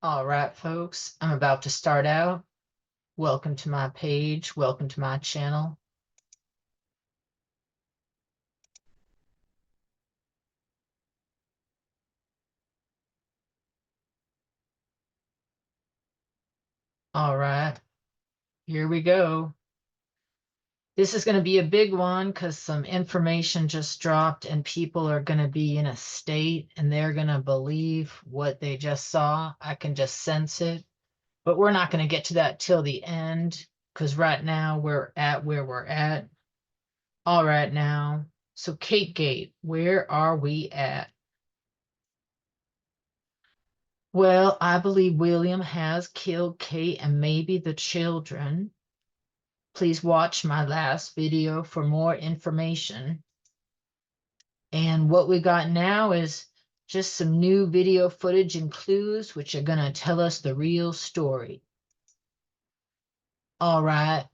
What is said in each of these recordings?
All right, folks, I'm about to start out. Welcome to my page. Welcome to my channel. All right, here we go. This is going to be a big one because some information just dropped and people are going to be in a state and they're going to believe what they just saw. I can just sense it, but we're not going to get to that till the end because right now we're at where we're at. All right, now, so Kate Gate, where are we at? Well, I believe William has killed Kate and maybe the children. Please watch my last video for more information. And what we got now is just some new video footage and clues, which are going to tell us the real story. All right.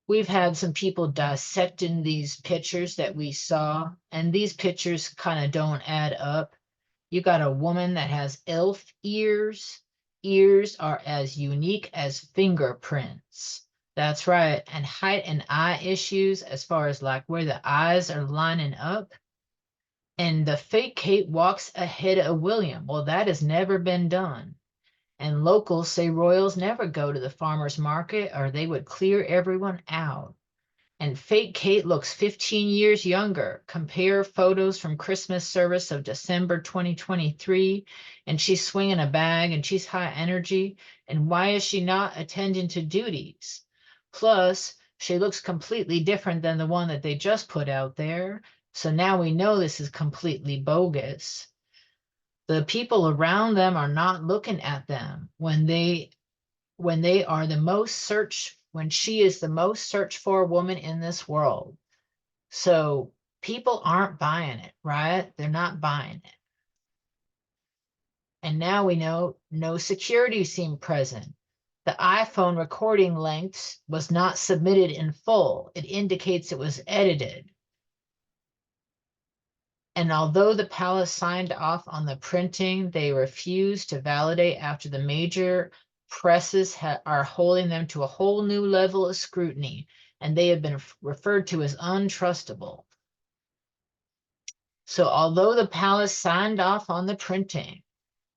We've had some people dissecting these pictures that we saw, and these pictures kind of don't add up. You got a woman that has elf ears. Ears are as unique as fingerprints. That's right. And height and eye issues, as far as like where the eyes are lining up. And the fake Kate walks ahead of William. Well, that has never been done. And locals say royals never go to the farmer's market or they would clear everyone out. And fake Kate looks 15 years younger. Compare photos from Christmas service of December 2023, and she's swinging a bag and she's high energy. And why is she not attending to duties? Plus, she looks completely different than the one that they just put out there. So now we know this is completely bogus. The people around them are not looking at them when they are the most searched, when she is the most searched for woman in this world. So people aren't buying it, right? They're not buying it. And now we know no security seemed present. The iPhone recording length was not submitted in full. It indicates it was edited. And although the palace signed off on the printing, they refused to validate after the major presses are holding them to a whole new level of scrutiny, and they have been referred to as untrustable. So although the palace signed off on the printing,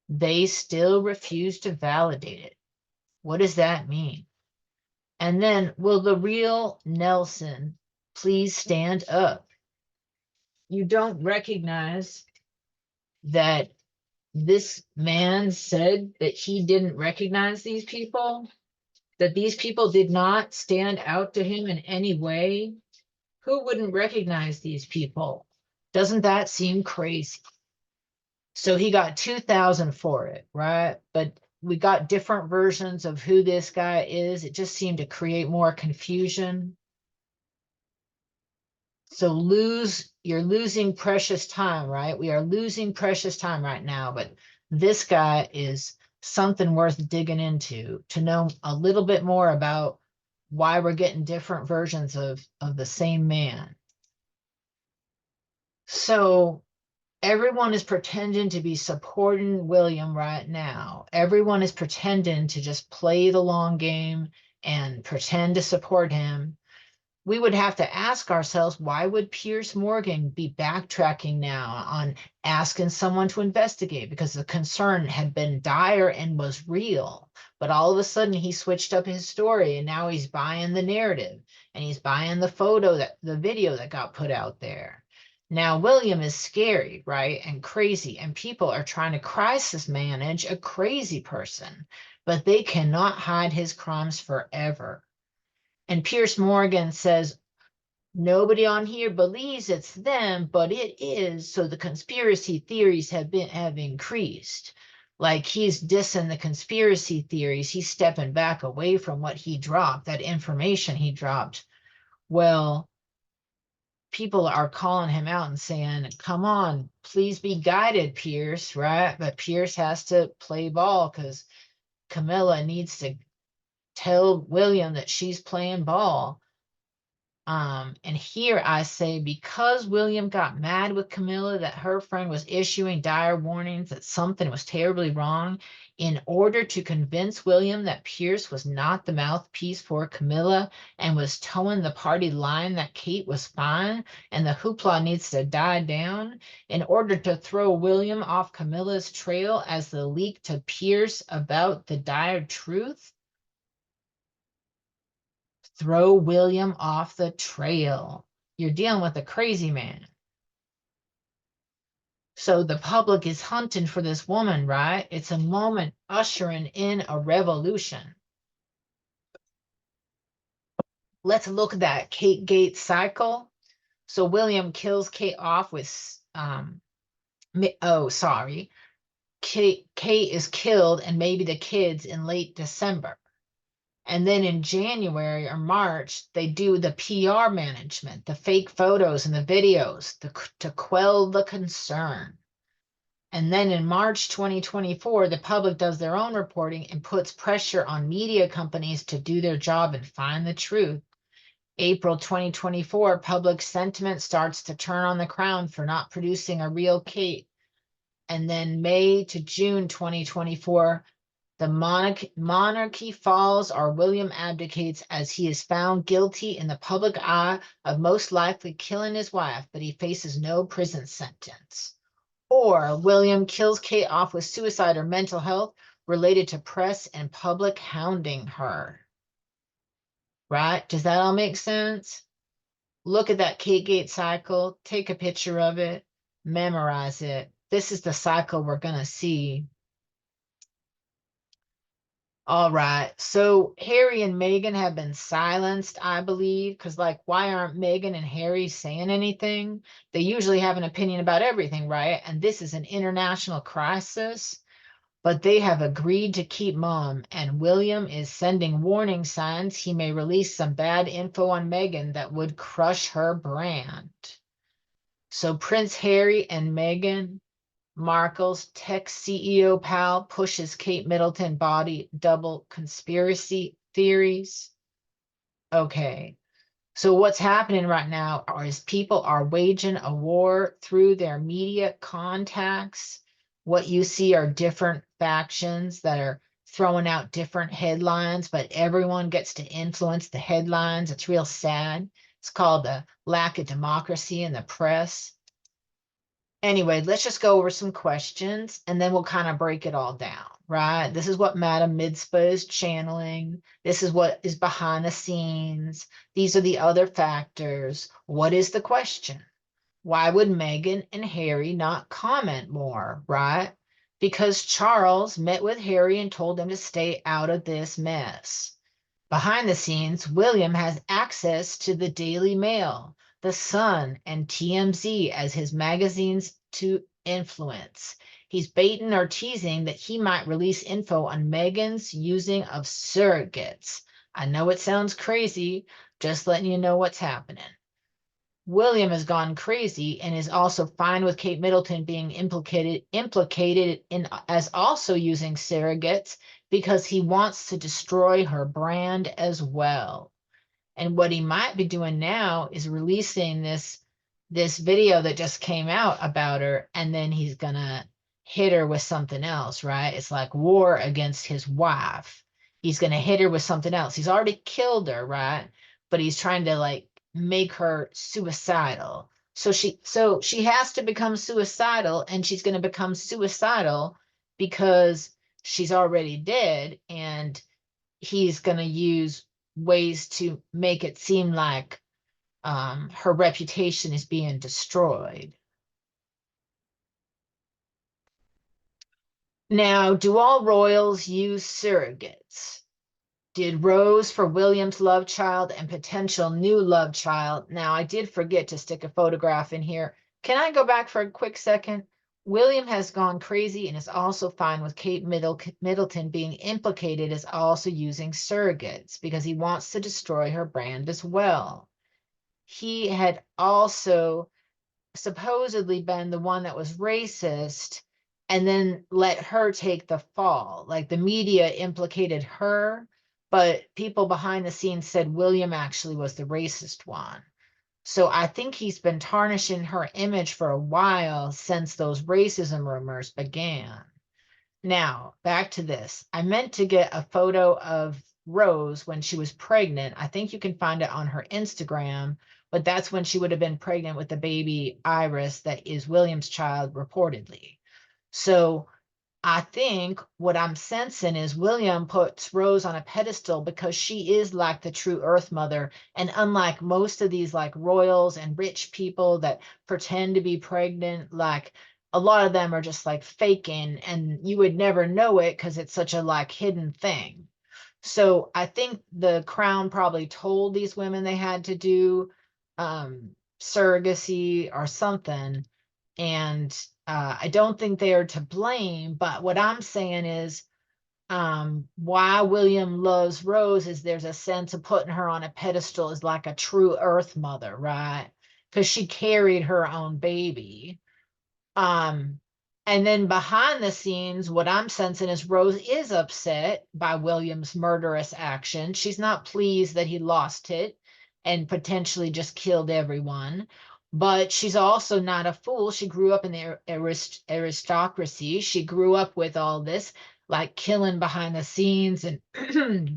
they still refuse to validate it. What does that mean? And then, will the real Nelson please stand up? You don't recognize that this man said that he didn't recognize these people, that these people did not stand out to him in any way. Who wouldn't recognize these people? Doesn't that seem crazy? So he got 2,000 for it, right? But we got different versions of who this guy is. It just seemed to create more confusion. So you're losing precious time, right? We are losing precious time right now, but this guy is something worth digging into to know a little bit more about why we're getting different versions of the same man. So everyone is pretending to be supporting William right now. Everyone is pretending to just play the long game and pretend to support him. We would have to ask ourselves, why would Piers Morgan be backtracking now on asking someone to investigate? Because the concern had been dire and was real. But all of a sudden he switched up his story and now he's buying the narrative and he's buying the video that got put out there. Now, William is scary, right? And crazy. And people are trying to crisis manage a crazy person, but they cannot hide his crimes forever. And Piers Morgan says, nobody on here believes it's them, but it is. So the conspiracy theories have increased. Like he's dissing the conspiracy theories. He's stepping back away from what he dropped, that information he dropped. Well, people are calling him out and saying, come on, please be guided, Piers, right? But Piers has to play ball because Camilla needs to tell William that she's playing ball. And here I say, because William got mad with Camilla that her friend was issuing dire warnings that something was terribly wrong, in order to convince William that Pierce was not the mouthpiece for Camilla and was towing the party line that Kate was fine and the hoopla needs to die down, in order to throw William off Camilla's trail as the leak to Pierce about the dire truth. Throw William off the trail. You're dealing with a crazy man. So the public is hunting for this woman, right? It's a moment ushering in a revolution. Let's look at that Kate Gates cycle. So William kills Kate off with, Kate is killed and maybe the kids in late December. And then in January or March, they do the PR management, the fake photos and the videos to quell the concern. And then in March 2024, the public does their own reporting and puts pressure on media companies to do their job and find the truth. April 2024, public sentiment starts to turn on the Crown for not producing a real Kate. And then May to June 2024, the monarchy falls or William abdicates as he is found guilty in the public eye of most likely killing his wife, but he faces no prison sentence. Or William kills Kate off with suicide or mental health related to press and public hounding her. Right? Does that all make sense? Look at that Kate Gate cycle, take a picture of it, memorize it. This is the cycle we're going to see. All right. So Harry and Meghan have been silenced, I believe, because like, why aren't Meghan and Harry saying anything? They usually have an opinion about everything, right? And this is an international crisis, but they have agreed to keep mum, and William is sending warning signs he may release some bad info on Meghan that would crush her brand. So Prince Harry and Meghan Markle's tech CEO pal pushes Kate Middleton body double conspiracy theories. Okay, so what's happening right now is people are waging a war through their media contacts. What you see are different factions that are throwing out different headlines, but everyone gets to influence the headlines. It's real sad. It's called the lack of democracy in the press. Anyway, let's just go over some questions and then we'll kind of break it all down, right? This is what Madame Mitzpah is channeling. This is what is behind the scenes. These are the other factors. What is the question? Why would Meghan and Harry not comment more, right? Because Charles met with Harry and told them to stay out of this mess. Behind the scenes, William has access to the Daily Mail, The Sun, and TMZ as his magazines to influence. He's baiting or teasing that he might release info on Meghan's using of surrogates. I know it sounds crazy, just letting you know what's happening. William has gone crazy and is also fine with Kate Middleton being implicated in as also using surrogates because he wants to destroy her brand as well. And what he might be doing now is releasing this video that just came out about her, and then he's gonna hit her with something else, right? It's like war against his wife. He's gonna hit her with something else. He's already killed her, right? But he's trying to like make her suicidal. So she has to become suicidal, and she's going to become suicidal because she's already dead, and he's going to use ways to make it seem like her reputation is being destroyed. Now, do all royals use surrogates? Did Rose for William's love child and potential new love child? Now, I did forget to stick a photograph in here. Can I go back for a quick second? William has gone crazy and is also fine with Kate Middleton being implicated as also using surrogates because he wants to destroy her brand as well. He had also supposedly been the one that was racist and then let her take the fall. Like the media implicated her, but people behind the scenes said William actually was the racist one. So I think he's been tarnishing her image for a while since those racism rumors began. Now, back to this. I meant to get a photo of Rose when she was pregnant. I think you can find it on her Instagram, but that's when she would have been pregnant with the baby Iris that is William's child, reportedly. So I think what I'm sensing is William puts Rose on a pedestal because she is like the true Earth Mother. And unlike most of these like royals and rich people that pretend to be pregnant, like a lot of them are just like faking and you would never know it because it's such a like hidden thing. So I think the crown probably told these women they had to do surrogacy or something. And I don't think they are to blame. But what I'm saying is why William loves Rose is there's a sense of putting her on a pedestal as like a true Earth mother, right? Because she carried her own baby. Um, and then behind the scenes, what I'm sensing is Rose is upset by William's murderous action. She's not pleased that he lost it and potentially just killed everyone. But she's also not a fool. She grew up in the aristocracy. She grew up with all this, like killing behind the scenes and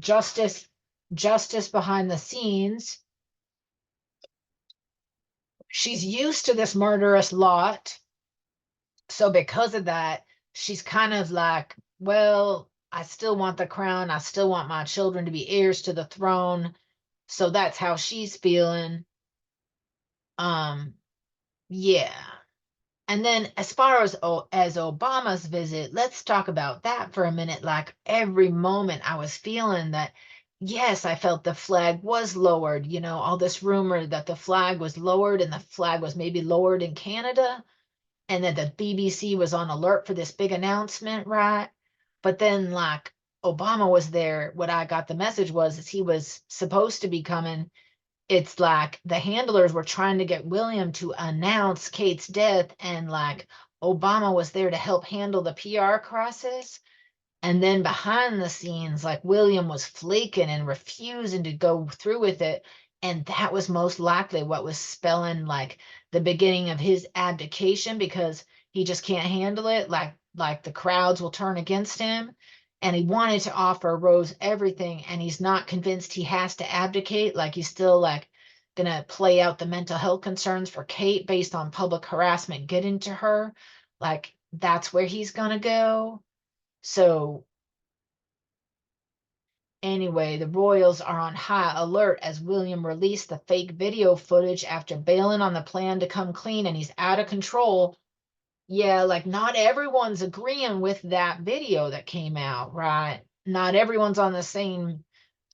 justice behind the scenes. She's used to this murderous lot. So because of that, she's kind of like, well, I still want the crown. I still want my children to be heirs to the throne. So that's how she's feeling. Um, yeah. And then as far as Obama's visit, let's talk about that for a minute. Like every moment I was feeling that, yes, I felt the flag was lowered, all this rumor that the flag was lowered and the flag was maybe lowered in Canada and that the BBC was on alert for this big announcement, right? But then, like, Obama was there. What I got the message was is he was supposed to be coming. It's like the handlers were trying to get William to announce Kate's death, and like Obama was there to help handle the PR process. And then behind the scenes, like William was flaking and refusing to go through with it. And that was most likely what was spelling like the beginning of his abdication because he just can't handle it. Like the crowds will turn against him. And he wanted to offer Rose everything, and he's not convinced he has to abdicate. Like he's still like gonna play out the mental health concerns for Kate based on public harassment getting to her. Like that's where he's gonna go. So anyway, the royals are on high alert as William released the fake video footage after bailing on the plan to come clean and he's out of control. Yeah, like not everyone's agreeing with that video that came out, right? Not everyone's on the same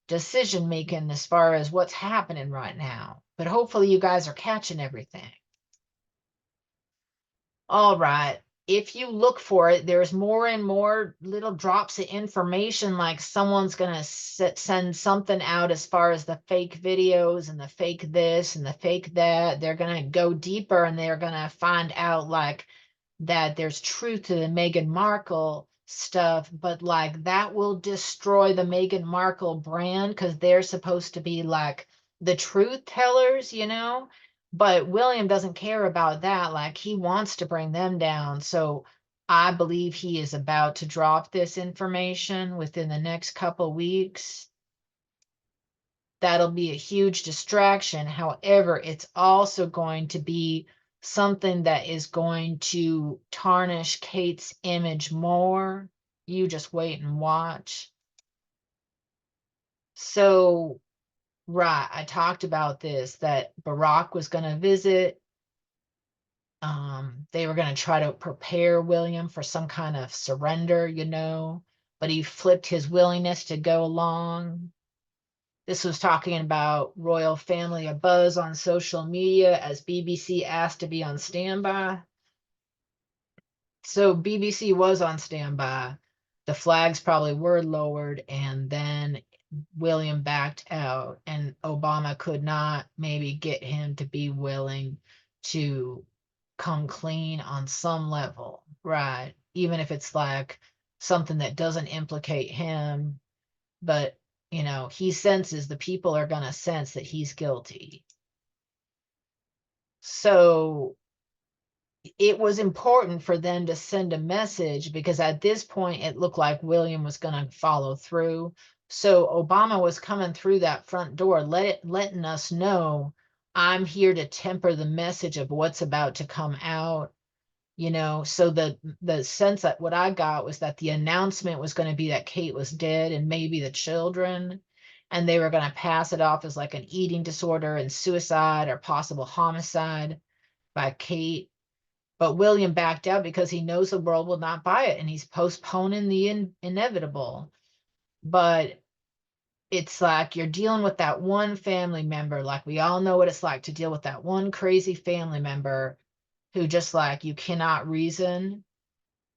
decision making as far as what's happening right now. But hopefully you guys are catching everything. All right. If you look for it, there's more and more little drops of information, like someone's going to send something out as far as the fake videos and the fake this and the fake that. They're going to go deeper and they're going to find out like that there's truth to the Meghan Markle stuff, but like that will destroy the Meghan Markle brand because they're supposed to be like the truth tellers. But William doesn't care about that. Like he wants to bring them down. So I believe he is about to drop this information within the next couple weeks. That'll be a huge distraction. However, it's also going to be something that is going to tarnish Kate's image more. You just wait and watch. So, right, I talked about this, that Barack was going to visit. They were going to try to prepare William for some kind of surrender, but he flipped his willingness to go along. This was talking about royal family abuzz on social media as BBC asked to be on standby. So BBC was on standby. The flags probably were lowered, and then William backed out, and Obama could not maybe get him to be willing to come clean on some level, right? Even if it's like something that doesn't implicate him, but You know, he senses the people are going to sense that he's guilty. So it was important for them to send a message, because at this point it looked like William was going to follow through. So Obama was coming through that front door, letting us know, I'm here to temper the message of what's about to come out. You know, so the sense that what I got was that the announcement was going to be that Kate was dead and maybe the children, and they were going to pass it off as like an eating disorder and suicide or possible homicide by Kate. But William backed out because he knows the world will not buy it, and he's postponing the inevitable. But it's like you're dealing with that one family member. Like, we all know what it's like to deal with that one crazy family member who just, like, you cannot reason.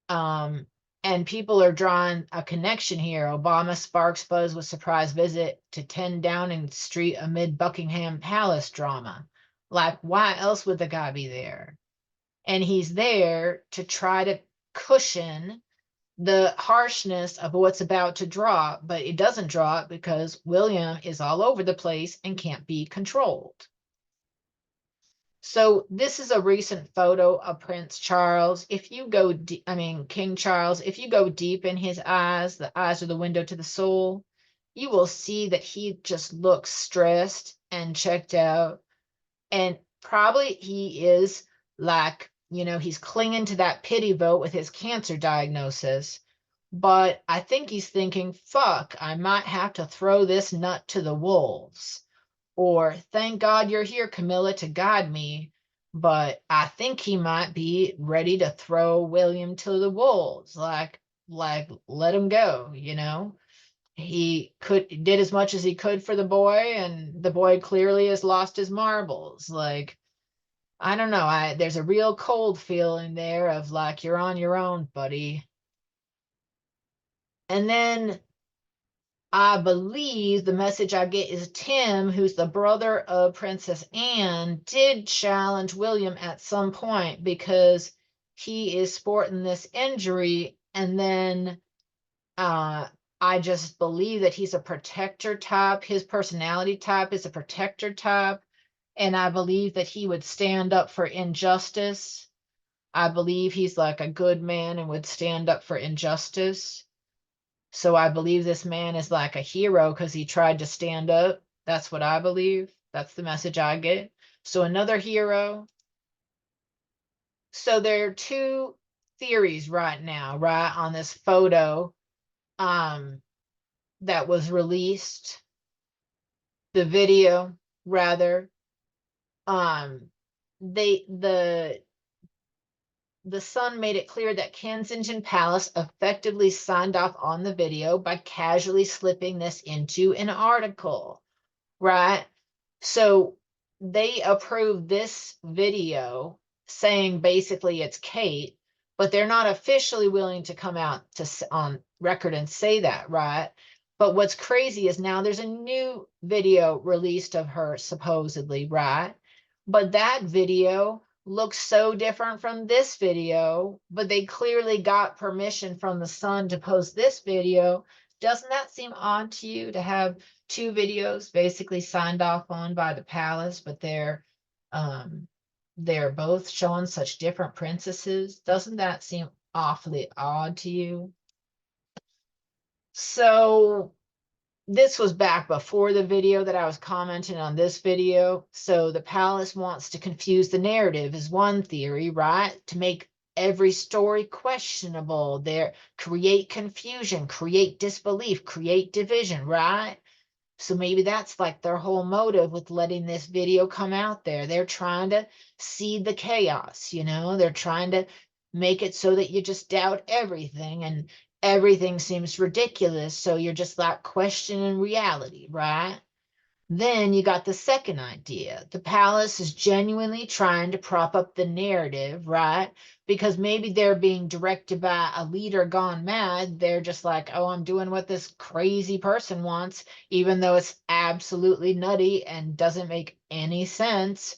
And people are drawing a connection here. Obama sparks buzz with surprise visit to 10 Downing Street amid Buckingham Palace drama. Like, why else would the guy be there? And he's there to try to cushion the harshness of what's about to drop, but it doesn't drop because William is all over the place and can't be controlled. So this is a recent photo of Prince Charles. If you go, King Charles, if you go deep in his eyes, the eyes are the window to the soul, you will see that he just looks stressed and checked out. And probably he is, like, you know, he's clinging to that pity vote with his cancer diagnosis. But I think he's thinking, fuck, I might have to throw this nut to the wolves. Or, thank God you're here, Camilla, to guide me. But I think he might be ready to throw William to the wolves. Like, let him go, you know? He did as much as he could for the boy, and the boy clearly has lost his marbles. Like, I don't know. There's a real cold feeling there of like, you're on your own, buddy. And then I believe the message I get is Tim, who's the brother of Princess Anne, did challenge William at some point because he is sporting this injury. And then I just believe that he's a protector type. His personality type is a protector type. And I believe that he would stand up for injustice. I believe he's like a good man and would stand up for injustice. So I believe this man is like a hero because he tried to stand up. That's what I believe. That's the message I get. So another hero. So there are two theories right now, right, on this photo that was released, the video rather. They the Sun made it clear that Kensington Palace effectively signed off on the video by casually slipping this into an article, right? So they approved this video saying basically it's Kate, but they're not officially willing to come out on record and say that, right? But what's crazy is now there's a new video released of her supposedly, right? But that video looks so different from this video, but they clearly got permission from the Sun to post this video. Doesn't that seem odd to you to have two videos basically signed off on by the palace, but they're both showing such different princesses? Doesn't that seem awfully odd to you? So this was back before the video that I was commenting on this video. So the palace wants to confuse the narrative is one theory, right? To make every story questionable. There, create confusion, create disbelief, create division, right? So maybe that's like their whole motive with letting this video come out there. They're trying to seed the chaos, you know? They're trying to make it so that you just doubt everything and everything seems ridiculous. So you're just like questioning reality, right? Then you got the second idea. The palace is genuinely trying to prop up the narrative, right? Because maybe they're being directed by a leader gone mad. They're just like, oh, I'm doing what this crazy person wants, even though it's absolutely nutty and doesn't make any sense.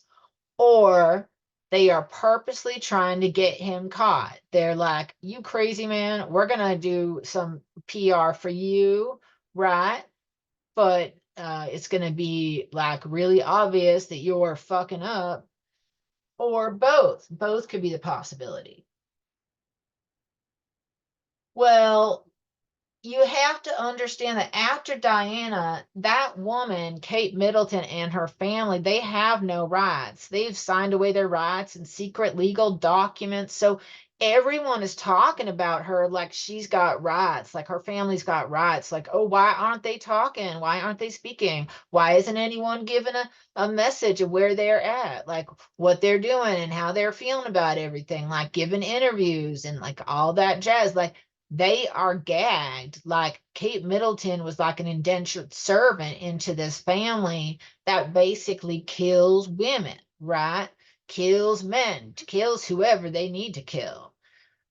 Or they are purposely trying to get him caught. They're like, you crazy man, we're going to do some PR for you, right? but it's going to be like really obvious that you're fucking up, or both. Both could be the possibility. Well, you have to understand that after Diana, that woman, Kate Middleton, and her family, they have no rights. They've signed away their rights in secret legal documents. So everyone is talking about her like she's got rights, like her family's got rights. Like, oh, why aren't they talking? Why aren't they speaking? Why isn't anyone giving a message of where they're at, like what they're doing and how they're feeling about everything, like giving interviews and like all that jazz? Like, they are gagged. Like Kate Middleton was like an indentured servant into this family that basically kills women, right? Kills men, kills whoever they need to kill.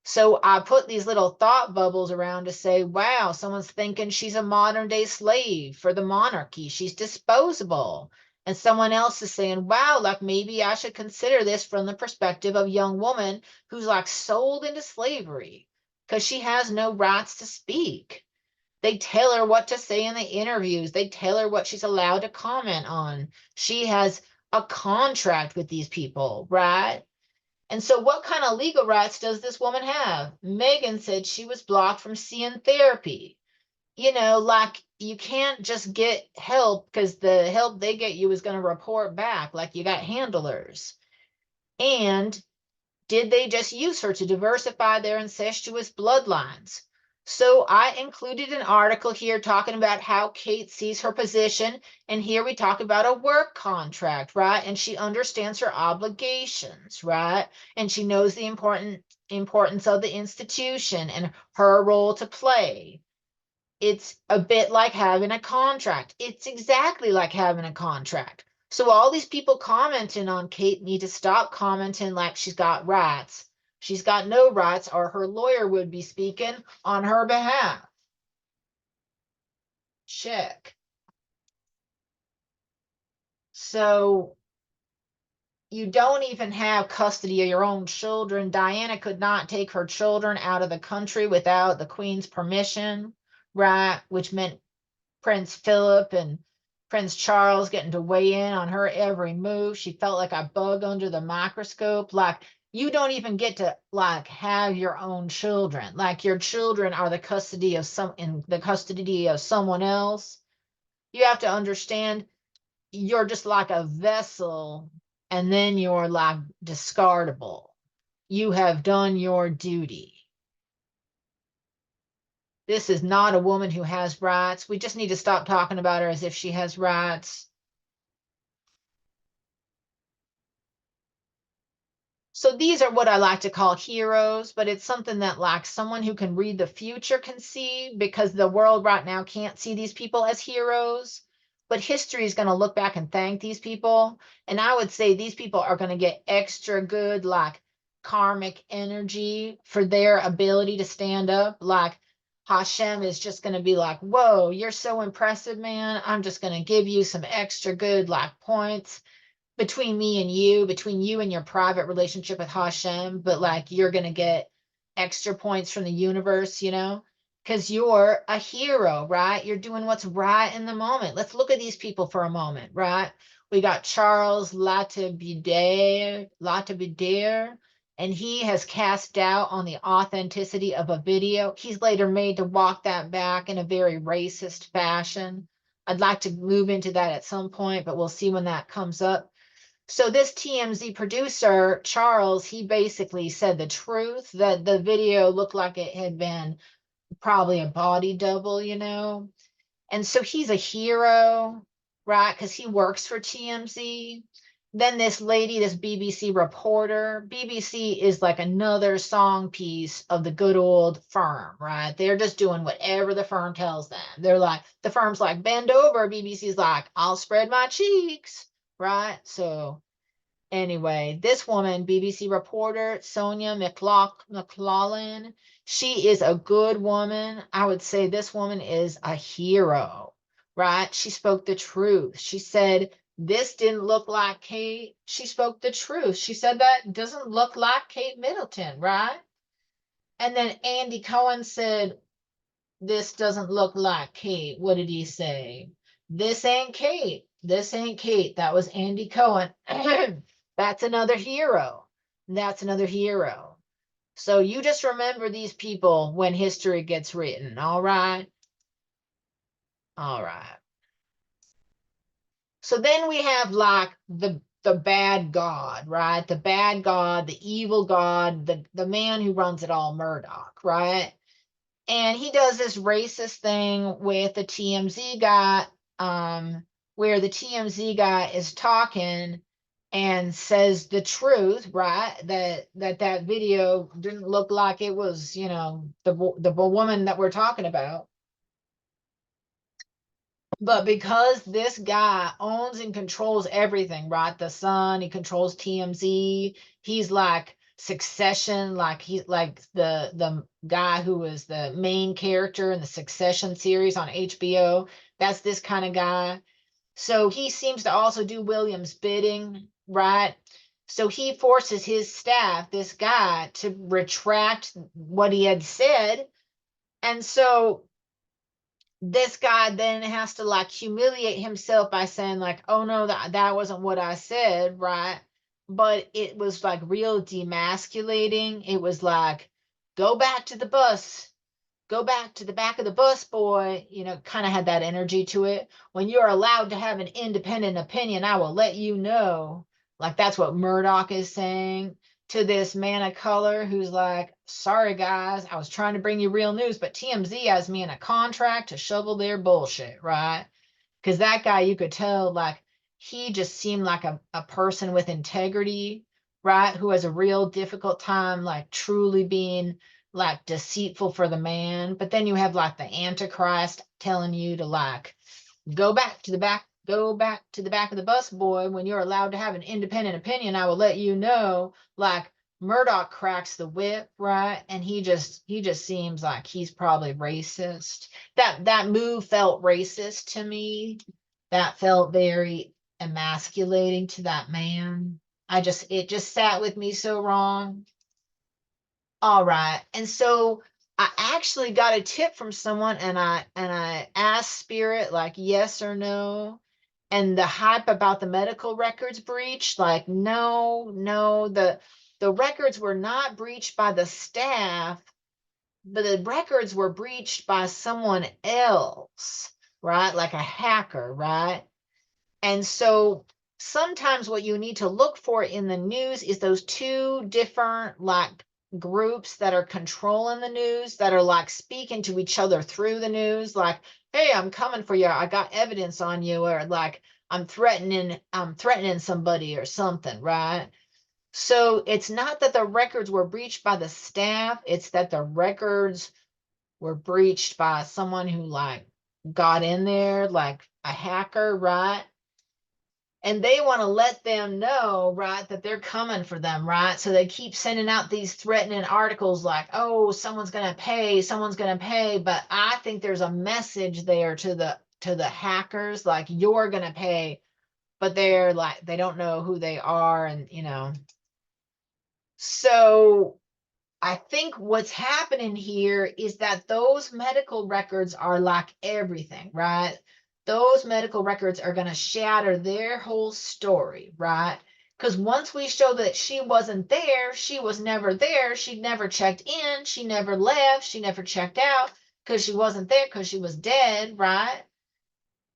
So I put these little thought bubbles around to say, wow, someone's thinking she's a modern day slave for the monarchy. She's disposable. And someone else is saying, wow, like maybe I should consider this from the perspective of a young woman who's like sold into slavery because she has no rights to speak. They tell her what to say in the interviews. They tell her what she's allowed to comment on. She has a contract with these people, right? And so, what kind of legal rights does this woman have? Megan said she was blocked from seeing therapy. You know, like you can't just get help because the help they get you is going to report back, like you got handlers. And did they just use her to diversify their incestuous bloodlines? So I included an article here talking about how Kate sees her position. And here we talk about a work contract, right? And she understands her obligations, right? And she knows the importance of the institution and her role to play. It's a bit like having a contract. It's exactly like having a contract. So all these people commenting on Kate need to stop commenting like she's got rights. She's got no rights, or her lawyer would be speaking on her behalf. Check. So you don't even have custody of your own children. Diana could not take her children out of the country without the Queen's permission, right? Which meant Prince Philip and Prince Charles getting to weigh in on her every move. She felt like a bug under the microscope. Like, you don't even get to like have your own children. Like, your children are the custody of in the custody of someone else. You have to understand you're just like a vessel, and then you're like discardable. You have done your duty. This is not a woman who has rights. We just need to stop talking about her as if she has rights. So these are what I like to call heroes, but it's something that like someone who can read the future can see, because the world right now can't see these people as heroes. But history is going to look back and thank these people. And I would say these people are going to get extra good, like karmic energy for their ability to stand up. Like Hashem is just going to be like, whoa, you're so impressive, man. I'm just going to give you some extra good, like points between me and you, between you and your private relationship with Hashem, but like you're going to get extra points from the universe, you know, because you're a hero, right? You're doing what's right in the moment. Let's look at these people for a moment, right? We got Charles Latabidaire, and he has cast doubt on the authenticity of a video. He's later made to walk that back in a very racist fashion. I'd like to move into that at some point, but we'll see when that comes up. So this TMZ producer, Charles, he basically said the truth, that the video looked like it had been probably a body double, you know? And so he's a hero, right? Because he works for TMZ. Then this lady, this BBC reporter, BBC is like another song piece of the good old firm, right? They're just doing whatever the firm tells them. They're like, the firm's like, bend over. BBC's like, I'll spread my cheeks, right? So anyway, this woman, BBC reporter Sonia McLaughlin, she is a good woman. I would say this woman is a hero, right? She spoke the truth. She said, this didn't look like Kate. She spoke the truth. She said that doesn't look like Kate Middleton, right? And then Andy Cohen said, this doesn't look like Kate. What did he say? This ain't Kate. This ain't Kate. That was Andy Cohen. That's another hero. That's another hero. So you just remember these people when history gets written. All right. All right. So then we have like the bad god, right? The bad god, the evil god, the man who runs it all, Murdoch, right? And he does this racist thing with the TMZ guy, where the TMZ guy is talking and says the truth, right? That video didn't look like it was, you know, the woman that we're talking about. But because this guy owns and controls everything, right? The Sun, he controls TMZ. He's like Succession, like he's like the guy who is the main character in the Succession series on HBO. That's this kind of guy. So he seems to also do William's bidding, right? So he forces his staff, this guy, to retract what he had said. And so this guy then has to like humiliate himself by saying like, oh no, that wasn't what I said, right? But it was like real demasculating. It was like, go back to the bus, go back to the back of the bus, boy. You know, kind of had that energy to it. When you're allowed to have an independent opinion, I will let you know. Like that's what Murdoch is saying to this man of color who's like, sorry guys, I was trying to bring you real news, but TMZ has me in a contract to shovel their bullshit, right? Because that guy, you could tell, like, he just seemed like a person with integrity, right? Who has a real difficult time, like, truly being like deceitful for the man. But then you have like the Antichrist telling you to like go back to the back, go back to the back of the bus, boy. When you're allowed to have an independent opinion, I will let you know. Like Murdoch cracks the whip, right? And he just seems like he's probably racist. That move felt racist to me. That felt very emasculating to that man. It just sat with me so wrong. All right. And so I actually got a tip from someone and I asked Spirit like yes or no. And the hype about the medical records breach, like no, no, the records were not breached by the staff, but the records were breached by someone else, right? Like a hacker, right? And so sometimes what you need to look for in the news is those two different like groups that are controlling the news, that are like speaking to each other through the news, like, hey, I'm coming for you. I got evidence on you, or like I'm threatening somebody or something, right? So it's not that the records were breached by the staff, it's that the records were breached by someone who like got in there, like a hacker, right? And they want to let them know, right, that they're coming for them, right? So they keep sending out these threatening articles like, oh, someone's going to pay, someone's going to pay. But I think there's a message there to the hackers, like you're going to pay, but they're like, they don't know who they are. And, you know, so I think what's happening here is that those medical records are like everything, right? Those medical records are going to shatter their whole story, right? Because once we show that she wasn't there, she was never there, she never checked in, she never left, she never checked out because she wasn't there because she was dead, right?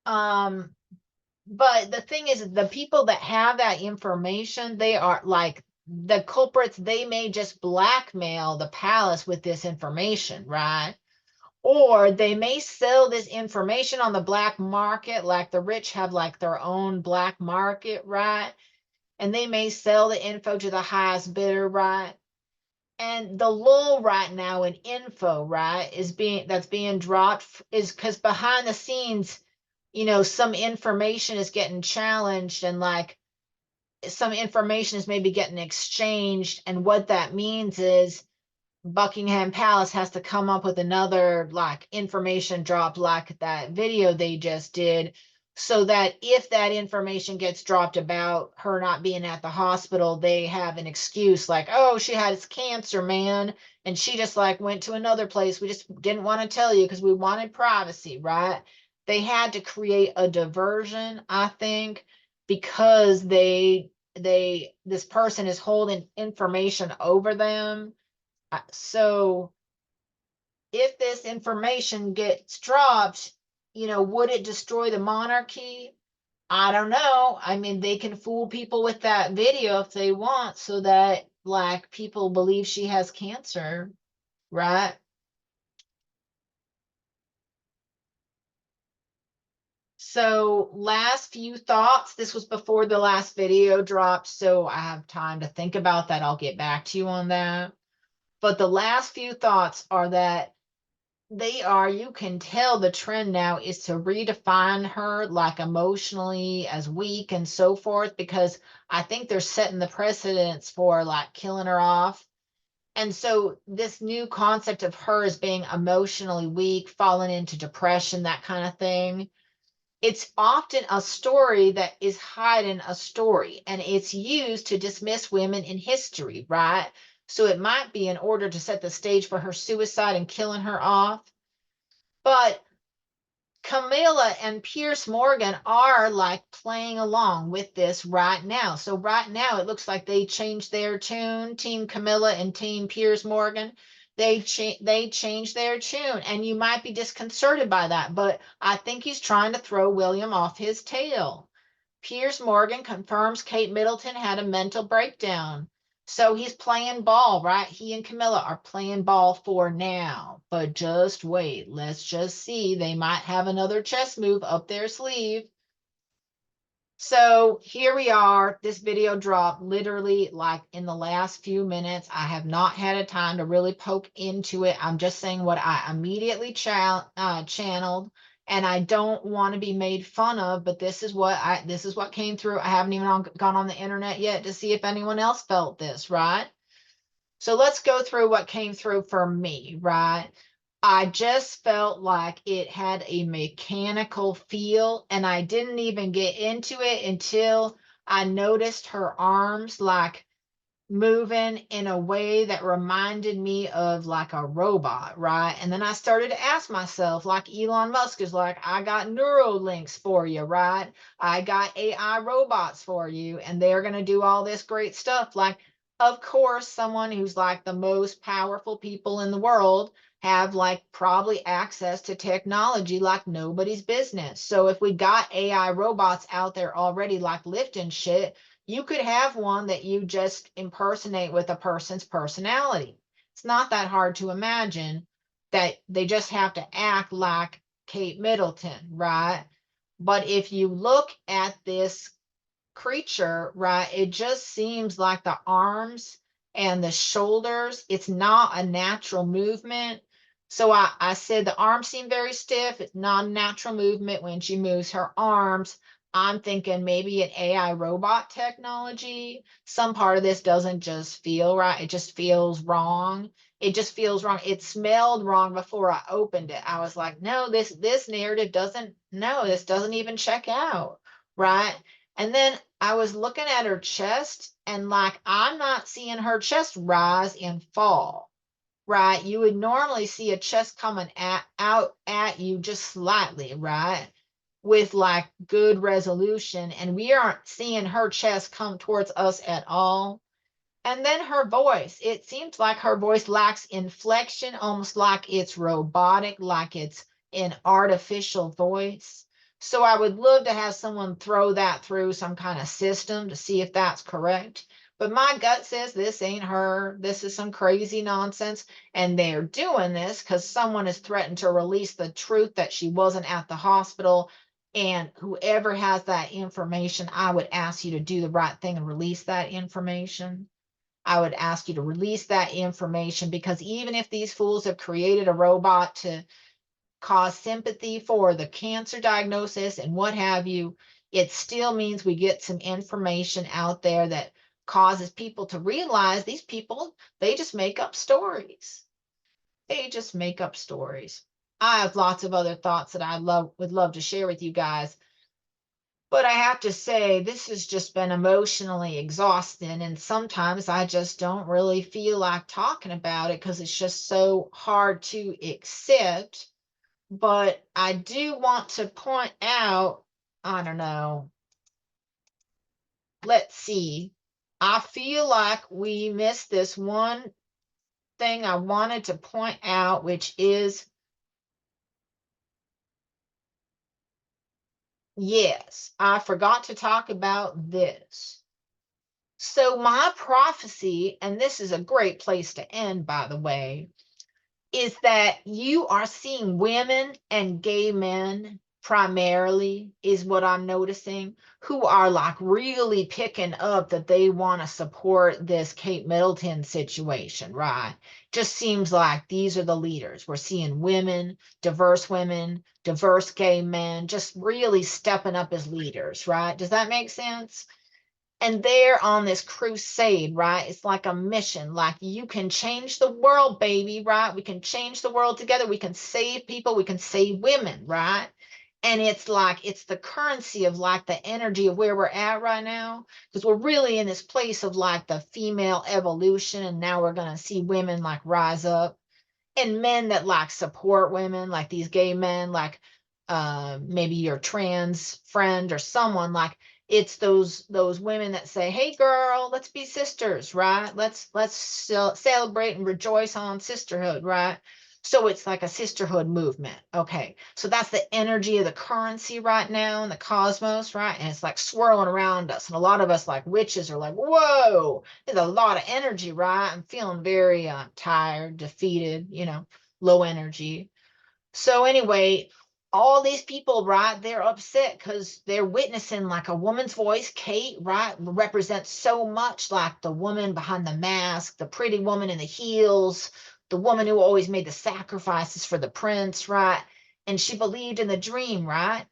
Um, but the thing is, the people that have that information, they are like the culprits. They may just blackmail the palace with this information, right? Or they may sell this information on the black market, like the rich have like their own black market, right? And they may sell the info to the highest bidder, right? And the lull right now in info, right, that's being dropped is because behind the scenes, you know, some information is getting challenged and like some information is maybe getting exchanged. And what that means is Buckingham Palace has to come up with another like information drop like that video they just did, so that if that information gets dropped about her not being at the hospital, they have an excuse like, oh, she has cancer, man, and she just like went to another place. We just didn't want to tell you because we wanted privacy, right? they had to create a diversion, I think, because this person is holding information over them. So if this information gets dropped, would it destroy the monarchy? I don't know. I mean, they can fool people with that video if they want, so that like people believe she has cancer, right? So last few thoughts. This was before the last video dropped, so I have time to think about that. I'll get back to you on that. But the last few thoughts are that you can tell the trend now is to redefine her like emotionally as weak and so forth, because I think they're setting the precedence for like killing her off. And so this new concept of her as being emotionally weak, falling into depression, that kind of thing, it's often a story that is hiding a story, and it's used to dismiss women in history, right? So it might be in order to set the stage for her suicide and killing her off. But Camilla and Pierce Morgan are like playing along with this right now. So right now it looks like they changed their tune, Team Camilla and Team Pierce Morgan. They changed their tune, and you might be disconcerted by that, but I think he's trying to throw William off his tail. Piers Morgan confirms Kate Middleton had a mental breakdown. So he's playing ball, right? He and Camilla are playing ball for now. But just wait. Let's just see. They might have another chess move up their sleeve. So here we are. This video dropped literally like in the last few minutes. I have not had a time to really poke into it. I'm just saying what I immediately channeled, and I don't want to be made fun of, but this is what came through. I haven't even gone on the internet yet to see if anyone else felt this, right? So let's go through what came through for me, right? I just felt like it had a mechanical feel, and I didn't even get into it until I noticed her arms like moving in a way that reminded me of like a robot, right? And then I started to ask myself, like Elon Musk is like, I got neural links for you, right? I got AI robots for you, and they're going to do all this great stuff. Like, of course, someone who's like the most powerful people in the world have like probably access to technology like nobody's business. So if we got AI robots out there already, like lifting shit, you could have one that you just impersonate with a person's personality. It's not that hard to imagine that they just have to act like Kate Middleton, right? But if you look at this creature, right, it just seems like the arms and the shoulders, it's not a natural movement. So I said the arms seem very stiff. It's not a natural movement when she moves her arms. I'm thinking maybe an AI robot technology. Some part of this doesn't just feel right. It just feels wrong. It just feels wrong. It smelled wrong before I opened it. I was like, no, this narrative doesn't, no, this doesn't even check out, right? And then I was looking at her chest, and like I'm not seeing her chest rise and fall, right? You would normally see a chest coming out at you just slightly, right? With like good resolution, and we aren't seeing her chest come towards us at all. And then her voice, it seems like her voice lacks inflection, almost like it's robotic, like it's an artificial voice. So I would love to have someone throw that through some kind of system to see if that's correct. But my gut says this ain't her. This is some crazy nonsense. And they're doing this because someone has threatened to release the truth that she wasn't at the hospital. And whoever has that information, I would ask you to do the right thing and release that information. I would ask you to release that information, because even if these fools have created a robot to cause sympathy for the cancer diagnosis and what have you, it still means we get some information out there that causes people to realize these people, they just make up stories. They just make up stories. I have lots of other thoughts that would love to share with you guys. But I have to say, this has just been emotionally exhausting. And sometimes I just don't really feel like talking about it because it's just so hard to accept. But I do want to point out, I don't know, let's see. I feel like we missed this one thing I wanted to point out, which is, yes, I forgot to talk about this. So my prophecy, and this is a great place to end, by the way, is that you are seeing women and gay men primarily, is what I'm noticing, who are like really picking up that they want to support this Kate Middleton situation, right? Just seems like these are the leaders. We're seeing women, diverse gay men, just really stepping up as leaders, right? Does that make sense? And they're on this crusade, right? It's like a mission, like you can change the world, baby, right? We can change the world together. We can save people. We can save women, right? And it's like, it's the currency of like the energy of where we're at right now, because we're really in this place of like the female evolution. And now we're going to see women like rise up, and men that like support women, like these gay men, like maybe your trans friend or someone, like it's those women that say, hey girl, let's be sisters, right? Let's celebrate and rejoice on sisterhood, right? So it's like a sisterhood movement. Okay, so that's the energy of the currency right now in the cosmos, right? And it's like swirling around us, and a lot of us like witches are like, whoa, there's a lot of energy, right? I'm feeling very tired, defeated, low energy. So anyway, all these people, right, they're upset because they're witnessing like a woman's voice. Kate, right, represents so much, like the woman behind the mask, the pretty woman in the heels, the woman who always made the sacrifices for the prince, right? And she believed in the dream, right?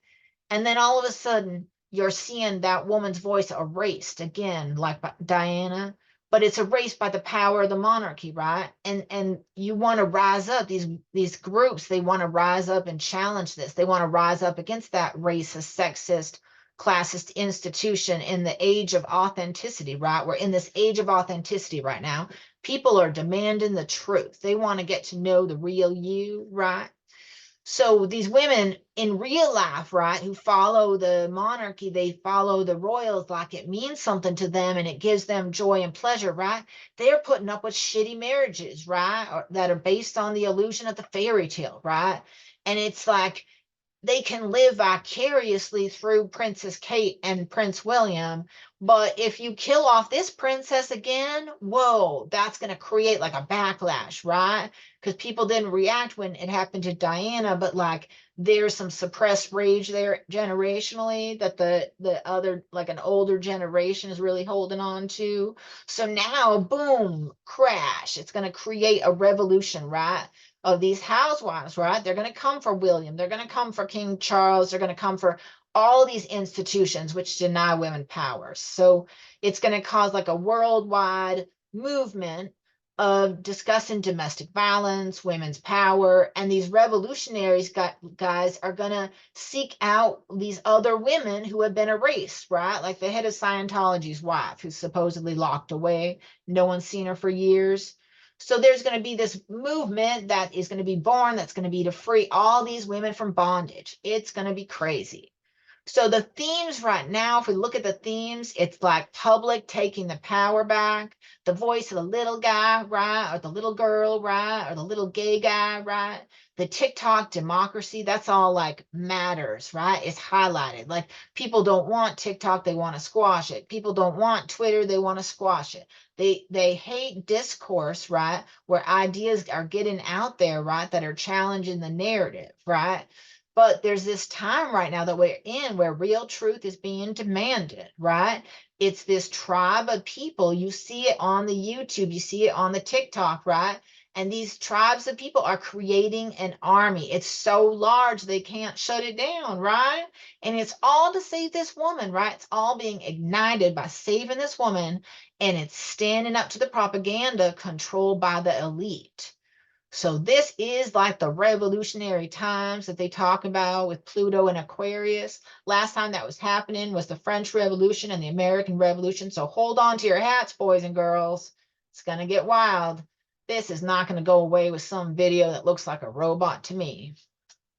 And then all of a sudden, you're seeing that woman's voice erased again, like by Diana, but it's erased by the power of the monarchy, right? And you want to rise up. These groups, they want to rise up and challenge this. They want to rise up against that racist, sexist, classist institution in the age of authenticity, right? We're in this age of authenticity right now. People are demanding the truth. They want to get to know the real you, right? So these women in real life, right, who follow the monarchy, they follow the royals like it means something to them and it gives them joy and pleasure, right? They're putting up with shitty marriages, right, that are based on the illusion of the fairy tale, right? And it's like they can live vicariously through Princess Kate and Prince William. But if you kill off this princess again, whoa, that's going to create like a backlash, right? Because people didn't react when it happened to Diana, but like there's some suppressed rage there generationally that the other, like an older generation is really holding on to. So now, boom, crash. It's going to create a revolution, right? Of these housewives, right? They're going to come for William. They're going to come for King Charles. They're going to come for all these institutions which deny women powers. So it's going to cause like a worldwide movement of discussing domestic violence, women's power, and these revolutionaries guys are going to seek out these other women who have been erased, right? Like the head of Scientology's wife, who's supposedly locked away. No one's seen her for years. So there's going to be this movement that is going to be born that's going to be to free all these women from bondage. It's going to be crazy. So the themes right now, if we look at the themes, it's like public taking the power back, the voice of the little guy, right? Or the little girl, right? Or the little gay guy, right? The TikTok democracy, that's all like matters, right? It's highlighted. Like people don't want TikTok, they want to squash it. People don't want Twitter, they want to squash it. They hate discourse, right? Where ideas are getting out there, right? That are challenging the narrative, right? But there's this time right now that we're in where real truth is being demanded, right? It's this tribe of people. You see it on the YouTube, you see it on the TikTok, right? And these tribes of people are creating an army. It's so large they can't shut it down, right? And it's all to save this woman, right? It's all being ignited by saving this woman, and it's standing up to the propaganda controlled by the elite. So this is like the revolutionary times that they talk about with Pluto and Aquarius. Last time that was happening was the French Revolution and the American Revolution. So hold on to your hats, boys and girls. It's going to get wild. This is not going to go away with some video that looks like a robot to me.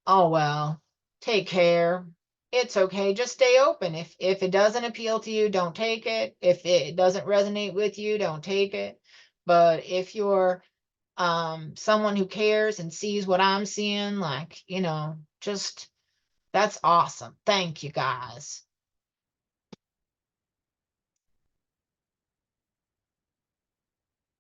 Oh well, take care. It's okay. Just stay open. If it doesn't appeal to you, don't take it. If it doesn't resonate with you, don't take it. But if you're someone who cares and sees what I'm seeing, like, just that's awesome. Thank you guys.